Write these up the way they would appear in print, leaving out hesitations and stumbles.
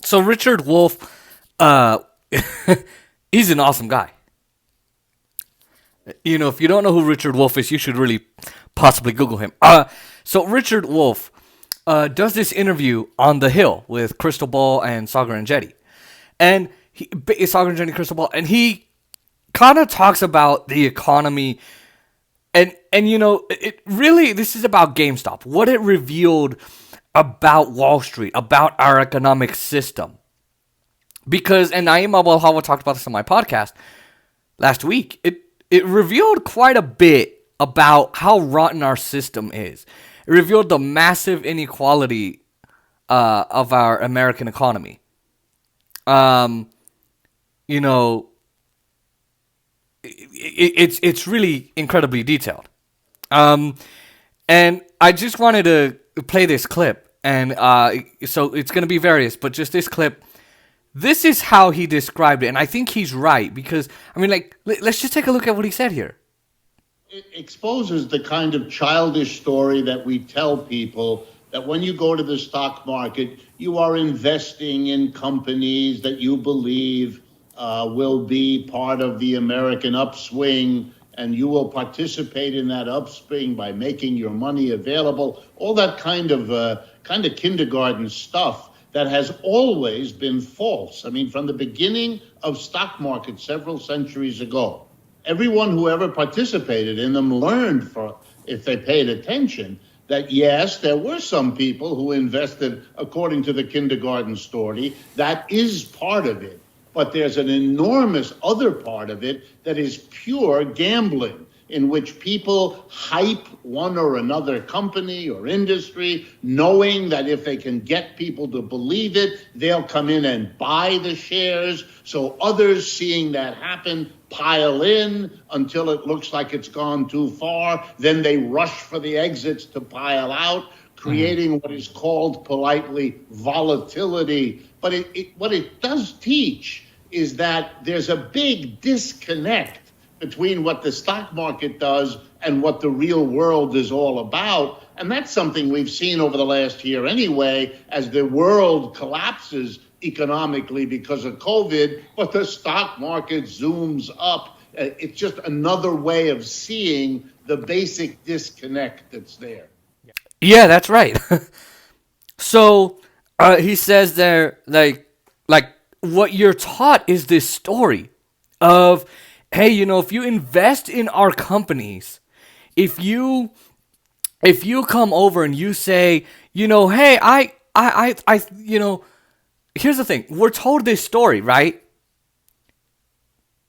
So Richard Wolff, he's an awesome guy. If you don't know who Richard Wolff is, you should really possibly Google him. So Richard Wolff does this interview on The Hill with Krystal and Saagar and Jetty. And Saagar and Jetty, Krystal, and he kind of talks about the economy. And it really, this is about GameStop, what it revealed about Wall Street, about our economic system. Because, and Naeem Abdul-Hawa talked about this on my podcast last week, it revealed quite a bit about how rotten our system is. It revealed the massive inequality of our American economy. It's really incredibly detailed. And I just wanted to play this clip. And so it's going to be various, but just this clip. This is how he described it, and I think he's right, because, let's just take a look at what he said here. It exposes the kind of childish story that we tell people, that when you go to the stock market, you are investing in companies that you believe will be part of the American upswing, and you will participate in that upswing by making your money available, all that kind of kindergarten stuff. That has always been false. From the beginning of stock markets several centuries ago, everyone who ever participated in them learned, if they paid attention, that yes, there were some people who invested according to the kindergarten story. That is part of it. But there's an enormous other part of it that is pure gambling, in which people hype one or another company or industry, knowing that if they can get people to believe it, they'll come in and buy the shares. So others, seeing that happen, pile in until it looks like it's gone too far. Then they rush for the exits to pile out, creating what is called politely volatility. But what it does teach is that there's a big disconnect between what the stock market does and what the real world is all about. And that's something we've seen over the last year anyway, as the world collapses economically because of COVID, but the stock market zooms up. It's just another way of seeing the basic disconnect that's there. Yeah, that's right. So he says there, like what you're taught is this story of, hey, if you invest in our companies, if you come over and you say, hey, I here's the thing. We're told this story, right?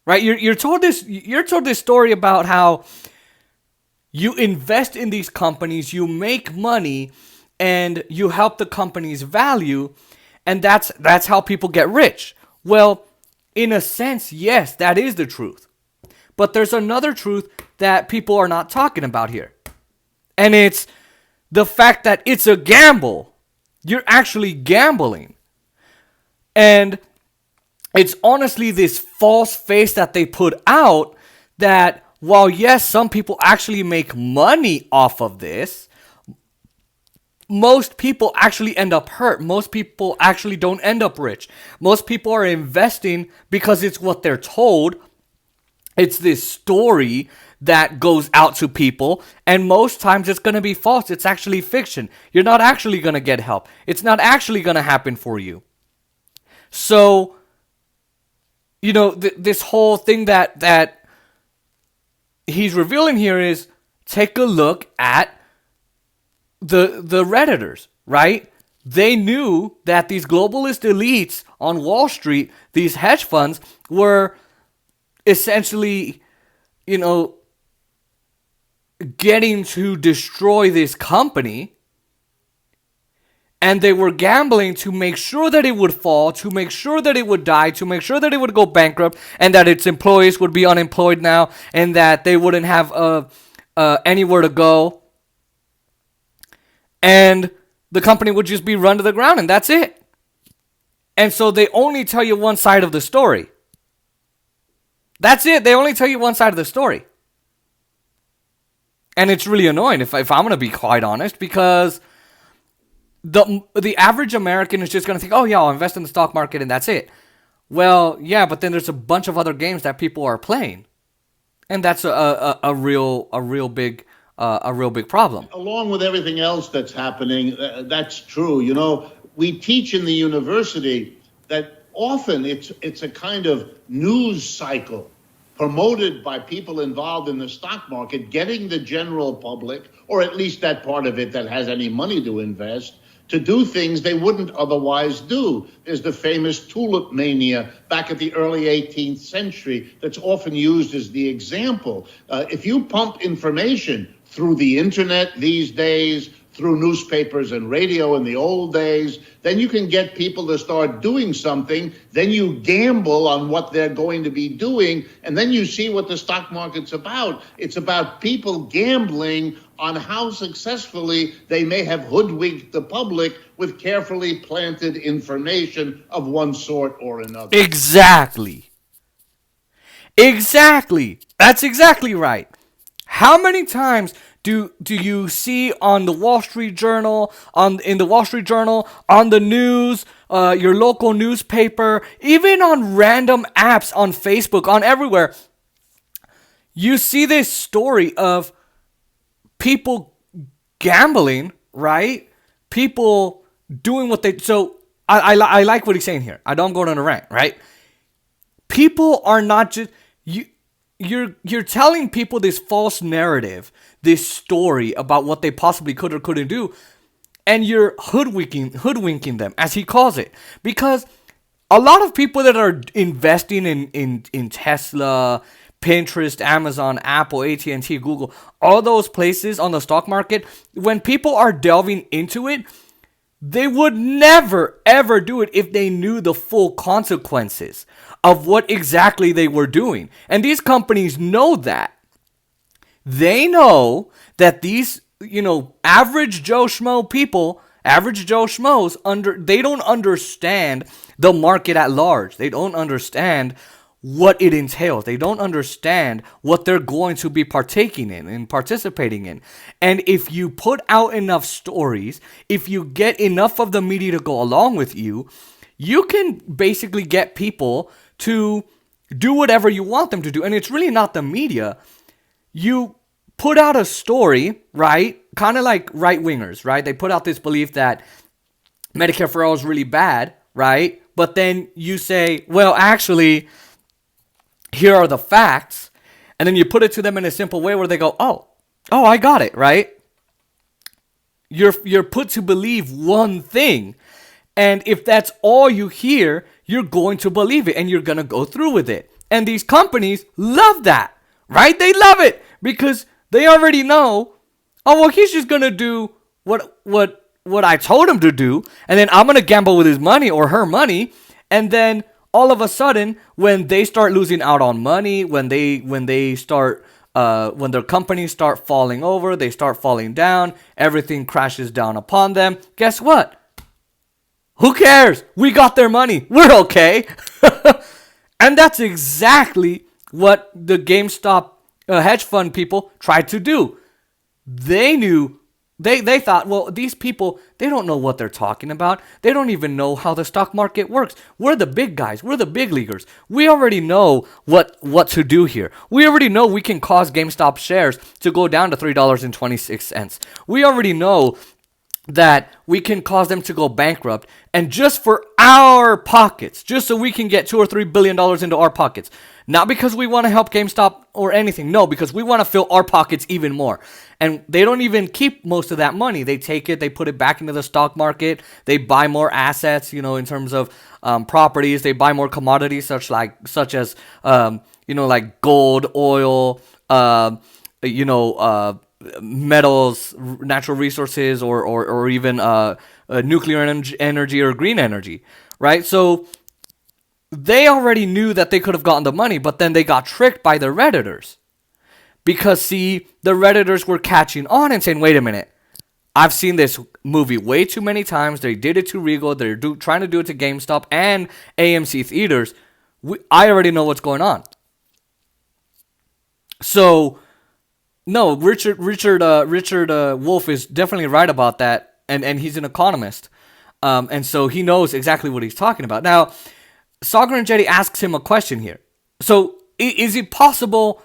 Right? You're told this story about how you invest in these companies, you make money, and you help the company's value, and that's how people get rich. Well, in a sense, yes, that is the truth. But there's another truth that people are not talking about here. And it's the fact that it's a gamble. You're actually gambling. And it's honestly this false face that they put out that while, yes, some people actually make money off of this, most people actually end up hurt. Most people actually don't end up rich. Most people are investing because it's what they're told. It's this story that goes out to people, and most times it's going to be false. It's actually fiction. You're not actually going to get help. It's not actually going to happen for you. So, this whole thing that he's revealing here is, take a look at the Redditors, right? They knew that these globalist elites on Wall Street, these hedge funds, were essentially, getting to destroy this company. And they were gambling to make sure that it would fall, to make sure that it would die, to make sure that it would go bankrupt, and that its employees would be unemployed now, and that they wouldn't have anywhere to go. And the company would just be run to the ground, and that's it. And so they only tell you one side of the story. That's it. They only tell you one side of the story. And it's really annoying, if I'm going to be quite honest, because the average American is just going to think, oh yeah, I'll invest in the stock market and that's it. Well, yeah, but then there's a bunch of other games that people are playing, and that's a real big problem. Along with everything else that's happening, that's true. You know, we teach in the university that often it's a kind of news cycle promoted by people involved in the stock market, getting the general public, or at least that part of it that has any money to invest, to do things they wouldn't otherwise do. There's the famous tulip mania back at the early 18th century that's often used as the example. If you pump information through the internet these days, through newspapers and radio in the old days, then you can get people to start doing something. Then you gamble on what they're going to be doing, and then you see what the stock market's about. It's about people gambling on how successfully they may have hoodwinked the public with carefully planted information of one sort or another. Exactly. That's exactly right. How many times do you see on the Wall Street Journal, on the news, your local newspaper, even on random apps on Facebook, on everywhere, you see this story of people gambling, right? People doing what they... So I like what he's saying here. I don't go on a rant, right? People are not just... You're telling people this false narrative, this story about what they possibly could or couldn't do, and you're hoodwinking them, as he calls it. Because a lot of people that are investing in Tesla, Pinterest, Amazon, Apple, AT&T, Google, all those places on the stock market, when people are delving into it, they would never, ever do it if they knew the full consequences of what exactly they were doing. And these companies know that. They know that these, average Joe Schmo people, average Joe Schmoes, they don't understand the market at large. They don't understand what it entails. They don't understand what they're going to be partaking in and participating in. And if you put out enough stories, if you get enough of the media to go along with you, you can basically get people to do whatever you want them to do. And it's really not the media. You put out a story, right? Kind of like right-wingers, right? They put out this belief that Medicare for All is really bad, right? But then you say, well, actually, here are the facts. And then you put it to them in a simple way where they go, oh, I got it, right? You're put to believe one thing. And if that's all you hear, you're going to believe it and you're going to go through with it. And these companies love that, right? They love it because they already know, oh, well, he's just going to do what I told him to do. And then I'm going to gamble with his money or her money. And then all of a sudden, when they start losing out on money, when their companies start falling over, they start falling down, everything crashes down upon them. Guess what? Who cares? We got their money. We're okay. And that's exactly what the GameStop hedge fund people tried to do. They knew, they thought, well, these people, they don't know what they're talking about. They don't even know how the stock market works. We're the big guys. We're the big leaguers. We already know what to do here. We already know we can cause GameStop shares to go down to $3.26. We already know that we can cause them to go bankrupt, and just for our pockets, just so we can get $2 or $3 billion into our pockets. Not because we want to help GameStop or anything. No, because we want to fill our pockets even more. And they don't even keep most of that money. They take it, they put it back into the stock market. They buy more assets, in terms of properties. They buy more commodities such as like gold, oil, metals, natural resources, or even nuclear energy or green energy, right? So they already knew that they could have gotten the money, but then they got tricked by the Redditors. Because, see, the Redditors were catching on and saying, wait a minute, I've seen this movie way too many times. They did it to Regal. They're trying to do it to GameStop and AMC theaters. I already know what's going on. So, no, Richard Wolff is definitely right about that. and he's an economist, and so he knows exactly what he's talking about. Now, Saagar and Jetty asks him a question here. So, is it possible?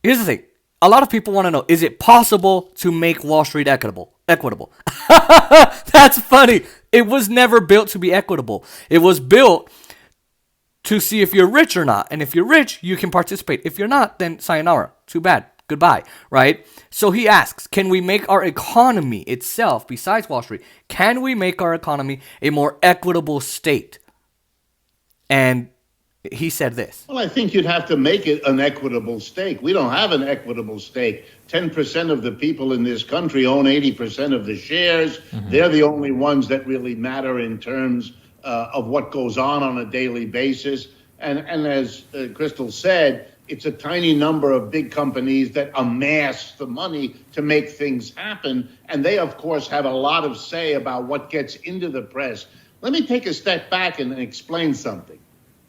Here's the thing: a lot of people want to know: is it possible to make Wall Street equitable? That's funny. It was never built to be equitable. It was built to see if you're rich or not. And if you're rich, you can participate. If you're not, then sayonara. Too bad. Goodbye. Right? So he asks, can we make our economy itself, besides Wall Street, can we make our economy a more equitable state? And he said this. Well, I think you'd have to make it an equitable stake. We don't have an equitable stake. 10% of the people in this country own 80% of the shares. Mm-hmm. They're the only ones that really matter in terms of what goes on a daily basis. And as Krystal said, it's a tiny number of big companies that amass the money to make things happen. And they, of course, have a lot of say about what gets into the press. Let me take a step back and explain something.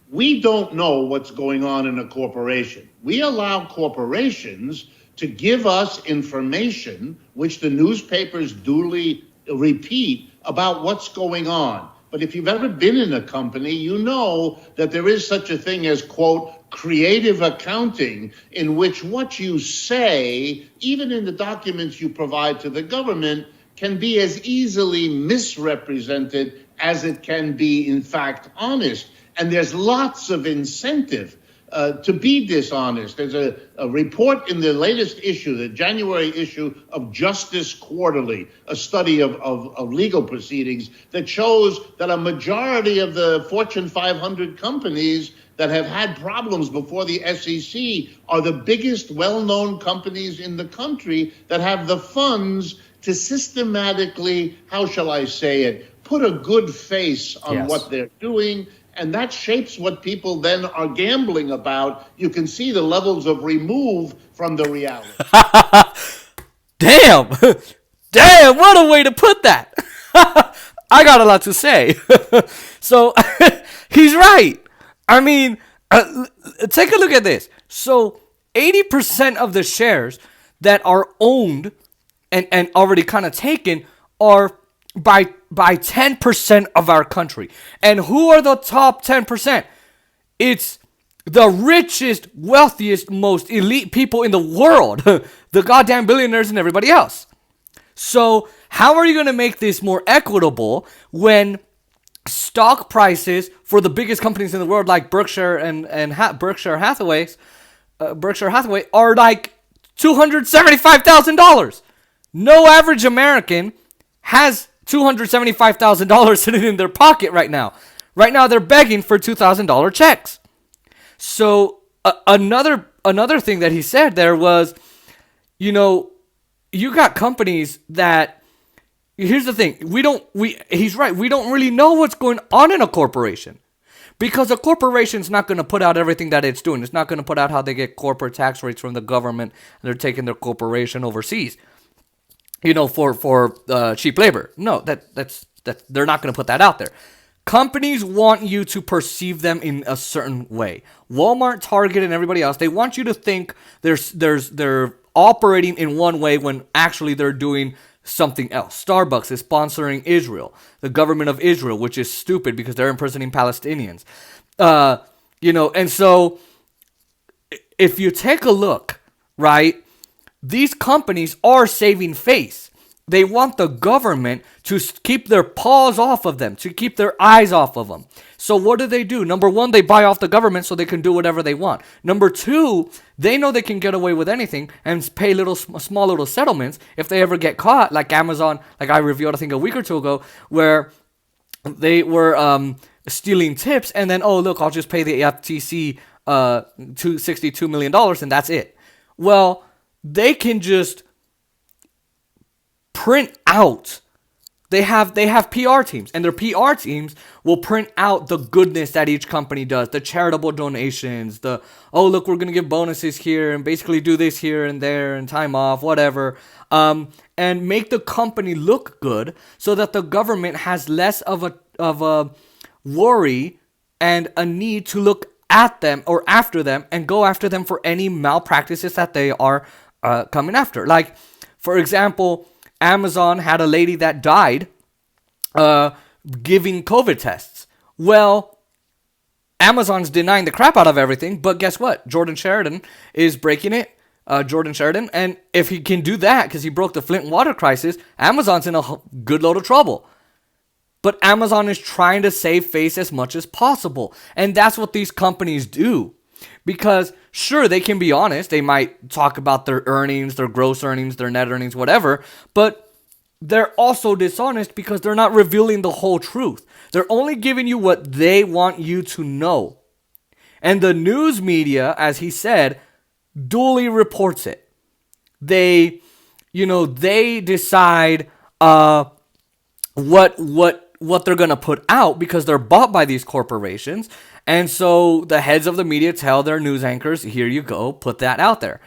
We don't know what's going on in a corporation. We allow corporations to give us information, which the newspapers duly repeat, about what's going on. But if you've ever been in a company, you know that there is such a thing as, quote, creative accounting, in which what you say, even in the documents you provide to the government, can be as easily misrepresented as it can be, in fact, honest. And there's lots of incentive to be dishonest. There's a report in the latest issue, the January issue of Justice Quarterly, a study of legal proceedings that shows that a majority of the Fortune 500 companies that have had problems before the SEC are the biggest well-known companies in the country that have the funds to systematically, how shall I say it, put a good face on what they're doing. And that shapes what people then are gambling about. You can see the levels of remove from the reality. Damn, what a way to put that. I got a lot to say. So he's right. I mean, take a look at this. So 80% of the shares that are owned and already kind of taken are by 10% of our country. And who are the top 10%? It's the richest, wealthiest, most elite people in the world. The goddamn billionaires and everybody else. So how are you going to make this more equitable when stock prices for the biggest companies in the world, like Berkshire and Berkshire Hathaway, are like $275,000? No average American has $275,000 sitting in their pocket right now. Right now, they're begging for $2,000 checks. So another thing that he said there was, you got companies that. Here's the thing: he's right. We don't really know what's going on in a corporation, because a corporation's not going to put out everything that it's doing. It's not going to put out how they get corporate tax rates from the government, and they're taking their corporation overseas. For cheap labor. No, that's they're not going to put that out there. Companies want you to perceive them in a certain way. Walmart, Target, and everybody else, they want you to think they're operating in one way when actually they're doing something else. Starbucks is sponsoring Israel, the government of Israel, which is stupid because they're imprisoning Palestinians. And so if you take a look, right, these companies are saving face. They want the government to keep their paws off of them, to keep their eyes off of them. So what do? Number one, they buy off the government so they can do whatever they want. Number two, they know they can get away with anything and pay small little settlements if they ever get caught, like Amazon, like I reviewed, I think, a week or two ago, where they were stealing tips, and then, oh, look, I'll just pay the FTC $62 million, and that's it. Well, they can just print out. They have PR teams, and their PR teams will print out the goodness that each company does, the charitable donations, look, we're going to give bonuses here and basically do this here and there and time off, whatever, and make the company look good so that the government has less of a worry and a need to look at them or after them and go after them for any malpractices that they are coming after. Like, for example, Amazon had a lady that died giving COVID tests. Well, Amazon's denying the crap out of everything, but guess what? Jordan Sheridan is breaking it. Jordan Sheridan, and if he can do that because he broke the Flint water crisis, Amazon's in a good load of trouble. But Amazon is trying to save face as much as possible, and that's what these companies do. Because sure, they can be honest. They might talk about their earnings, their gross earnings, their net earnings, whatever, but they're also dishonest because they're not revealing the whole truth. They're only giving you what they want you to know. And the news media, as he said, duly reports it. They decide what they're gonna put out because they're bought by these corporations, and so the heads of the media tell their news anchors, "Here you go, put that out there."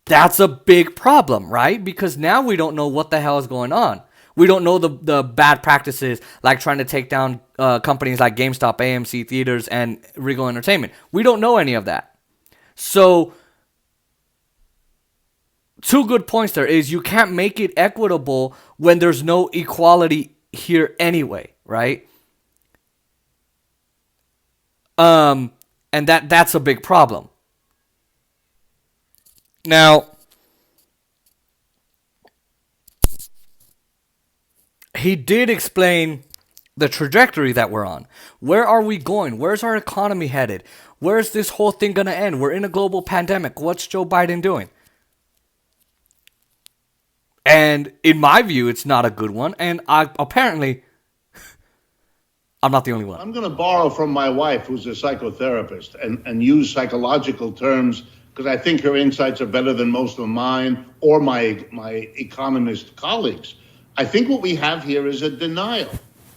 That's a big problem, right? Because now we don't know what the hell is going on. We don't know the bad practices, like trying to take down companies like GameStop, AMC Theaters, and Regal Entertainment. We don't know any of that. So, two good points there is you can't make it equitable when there's no equality here anyway, right? And that's a big problem. Now, he did explain the trajectory that we're on. Where are we going? Where's our economy headed? Where's this whole thing going to end? We're in a global pandemic. What's Joe Biden doing? And in my view, it's not a good one. And apparently, I'm not the only one. I'm going to borrow from my wife, who's a psychotherapist, and use psychological terms because I think her insights are better than most of mine or my economist colleagues. I think what we have here is a denial.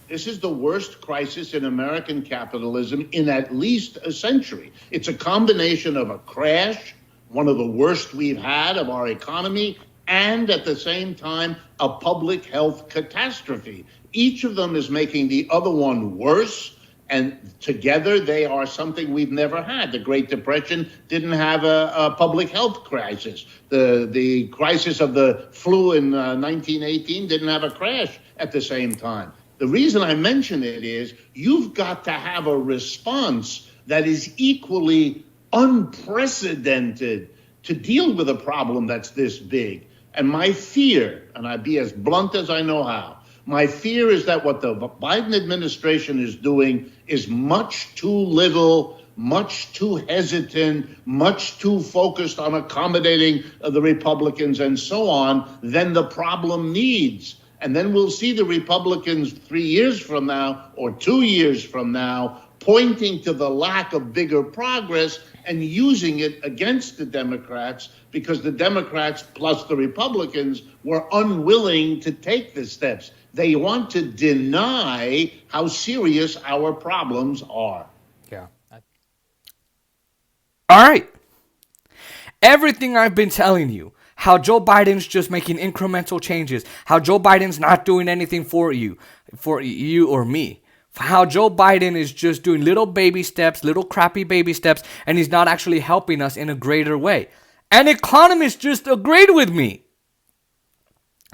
This is the worst crisis in American capitalism in at least a century. It's a combination of a crash, one of the worst we've had of our economy, and at the same time, a public health catastrophe. Each of them is making the other one worse, and together they are something we've never had. The Great Depression didn't have a public health crisis. The crisis of the flu in 1918 didn't have a crash at the same time. The reason I mention it is you've got to have a response that is equally unprecedented to deal with a problem that's this big. And my fear, and I be as blunt as I know how, my fear is that what the Biden administration is doing is much too little, much too hesitant, much too focused on accommodating the Republicans and so on than the problem needs. And then we'll see the Republicans 3 years from now or 2 years from now pointing to the lack of bigger progress and using it against the Democrats because the Democrats plus the Republicans were unwilling to take the steps. They want to deny how serious our problems are. Yeah. All right. Everything I've been telling you, how Joe Biden's just making incremental changes, how Joe Biden's not doing anything for you or me, how Joe Biden is just doing little baby steps, little crappy baby steps, and he's not actually helping us in a greater way. And economists just agreed with me.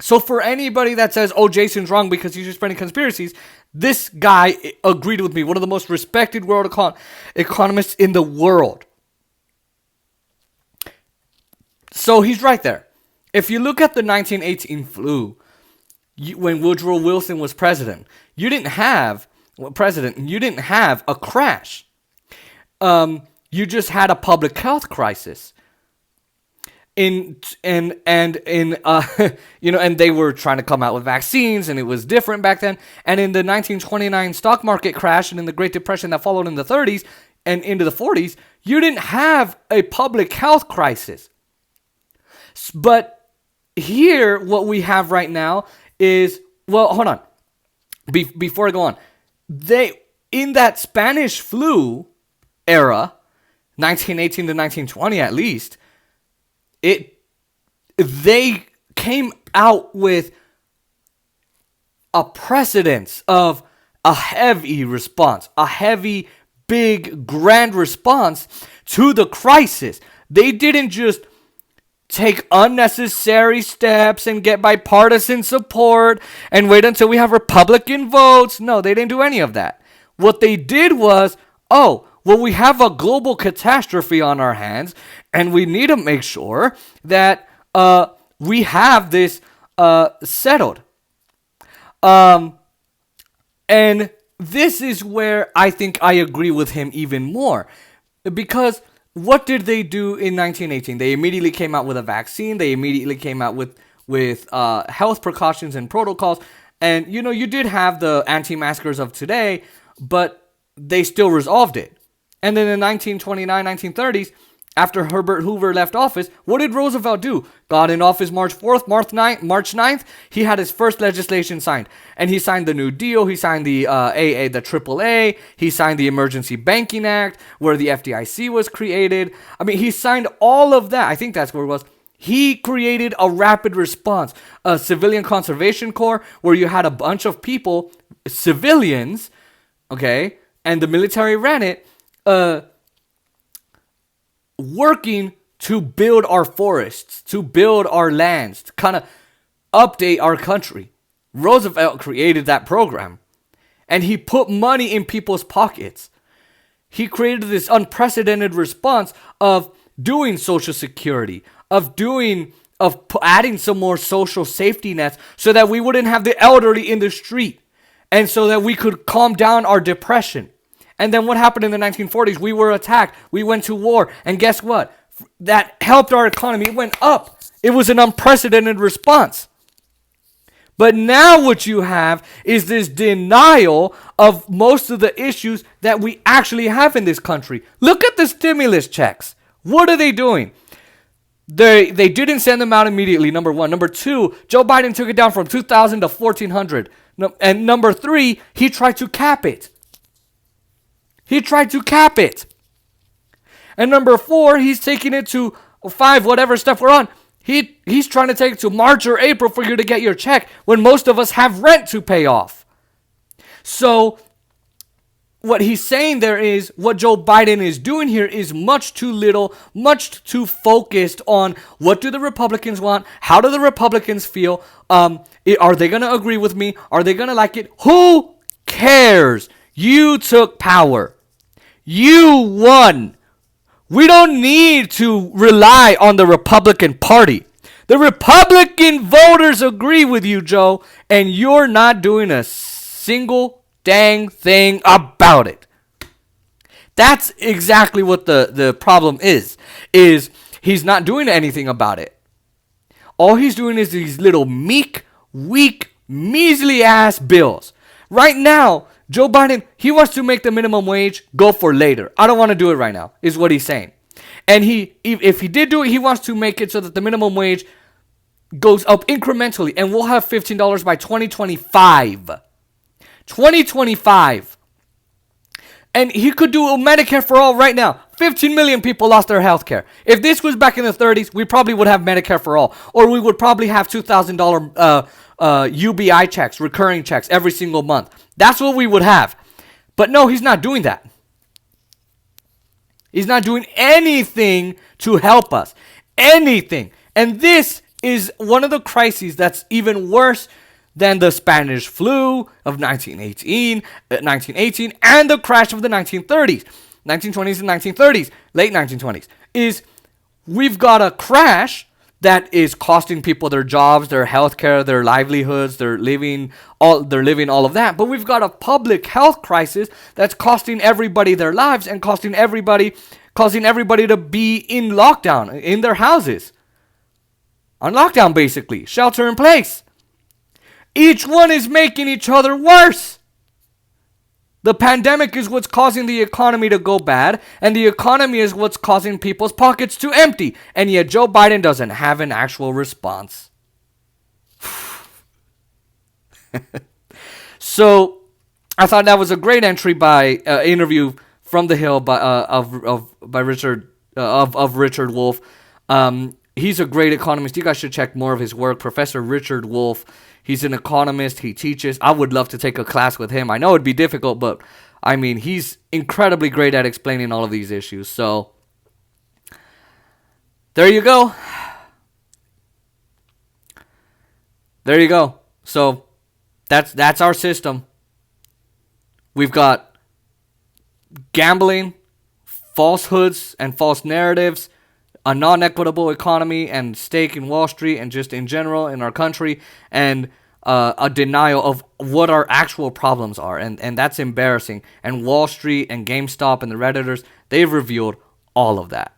So for anybody that says, oh, Jason's wrong because he's just spreading conspiracies, this guy agreed with me. One of the most respected world economists in the world. So he's right there. If you look at the 1918 flu, when Woodrow Wilson was president, you didn't have a crash. You just had a public health crisis. And they were trying to come out with vaccines, and it was different back then. And in the 1929 stock market crash and in the Great Depression that followed in the 30s and into the 40s, you didn't have a public health crisis. But here, what we have right now is, well, hold on. Before I go on, in that Spanish flu era, 1918 to 1920 at least, they came out with a precedence of a heavy response, a heavy, big, grand response to the crisis. They didn't just take unnecessary steps and get bipartisan support and wait until we have Republican votes. No, they didn't do any of that. What they did was, oh, well, we have a global catastrophe on our hands, and we need to make sure that we have this settled. And this is where I think I agree with him even more. Because what did they do in 1918? They immediately came out with a vaccine. They immediately came out with health precautions and protocols. And, you did have the anti-maskers of today, but they still resolved it. And then in 1929, 1930s, after Herbert Hoover left office, what did Roosevelt do? Got in office March 4th, March 9th, he had his first legislation signed. And he signed the New Deal, he signed the AAA, he signed the Emergency Banking Act, where the FDIC was created. I mean, he signed all of that. I think that's where it was. He created a rapid response, a civilian conservation corps, where you had a bunch of people, civilians, okay, and the military ran it, working to build our forests, to build our lands, to kind of update our country. Roosevelt created that program, and he put money in people's pockets. He created this unprecedented response of doing Social Security, of adding some more social safety nets so that we wouldn't have the elderly in the street, and so that we could calm down our depression. And then what happened in the 1940s? We were attacked. We went to war. And guess what? That helped our economy. It went up. It was an unprecedented response. But now what you have is this denial of most of the issues that we actually have in this country. Look at the stimulus checks. What are they doing? They didn't send them out immediately, number one. Number two, Joe Biden took it down from 2,000 to 1,400. And number three, he tried to cap it. And number four, he's taking it to 5, whatever stuff we're on. He's trying to take it to March or April for you to get your check when most of us have rent to pay off. So what he's saying there is, what Joe Biden is doing here is much too little, much too focused on what do the Republicans want? How do the Republicans feel? Are they going to agree with me? Are they going to like it? Who cares? You took power. You won. We don't need to rely on the Republican Party. The Republican voters agree with you, Joe, and you're not doing a single dang thing about it. That's exactly what the problem is he's not doing anything about it. All he's doing is these little meek, weak, measly ass bills. Right now, Joe Biden, he wants to make the minimum wage go for later. I don't want to do it right now, is what he's saying. And if he did do it, he wants to make it so that the minimum wage goes up incrementally, and we'll have $15 by 2025. 2025. And he could do a Medicare for all right now. 15 million people lost their health care. If this was back in the 30s, we probably would have Medicare for all. Or we would probably have $2,000 UBI checks, recurring checks every single month. That's what we would have. But no, he's not doing that. He's not doing anything to help us. Anything. And this is one of the crises that's even worse than the Spanish flu of 1918 and the crash of the 1930s, 1920s and 1930s, late 1920s, is we've got a crash that is costing people their jobs, their health care, their livelihoods, they're living all of that. But we've got a public health crisis that's costing everybody their lives and causing everybody to be in lockdown, in their houses. On lockdown, basically. Shelter in place. Each one is making each other worse. The pandemic is what's causing the economy to go bad, and the economy is what's causing people's pockets to empty. And yet Joe Biden doesn't have an actual response. So I thought that was a great entry by interview from the Hill by Richard Wolff. He's a great economist. You guys should check more of his work. Professor Richard Wolff. He's an economist. He teaches. I would love to take a class with him. I know it'd be difficult, but I mean, he's incredibly great at explaining all of these issues. So there you go. there you go. So that's our system. We've got gambling, falsehoods and false narratives, a non-equitable economy and stake in Wall Street and just in general in our country, and a denial of what our actual problems are. And that's embarrassing. And Wall Street and GameStop and the Redditors, they've revealed all of that.